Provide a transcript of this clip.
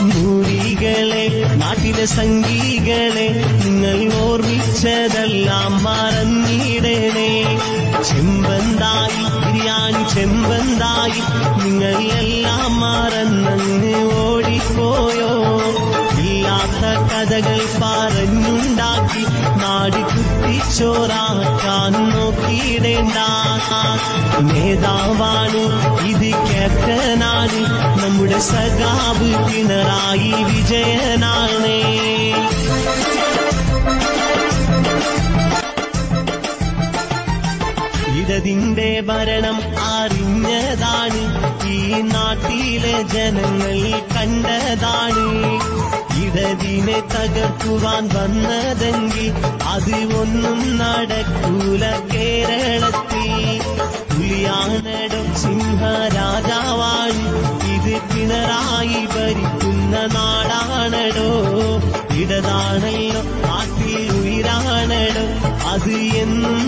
നമ്പൂരികളെ നാട്ടിലെ സംഗീകളെ നിങ്ങൾ ഓർമ്മിച്ചതെല്ലാം മറന്നിടണേ. ചെമ്പന്തായി ബിരിയാണി ചെമ്പന്തായി നിങ്ങൾ എല്ലാം മറന്നങ്ങ് ഓടിപ്പോയോ. ഇല്ലാത്ത കഥകൾ പറഞ്ഞുണ്ടാക്കി നാടി കുത്തിച്ചോറാക്കാൻ നോക്കിയിടേണ്ട. നേതാവാണ് ഇത് ക്യാപ്റ്റനാണ് നമ്മുടെ സഖാവ് പിണറായി വിജയനാണ്. ഇടതിന്റെ ഭരണം അറിഞ്ഞതാണ്, ഈ നാട്ടിലെ ജനങ്ങൾ കണ്ടതാണ്. ഇടതിനെ തകർക്കുവാൻ വന്നതെങ്കിൽ അത് ഒന്നും നടക്കൂല കേരളത്തിൽ. പുലിയാനടോ സിംഹരാജാവാണ്, ഇത് പിണറായി ഭരിക്കുന്ന നാടാണടോ. ഇടതാണല്ലോ നാട്ടിൽ ഉയരാണടോ, അത് എന്നും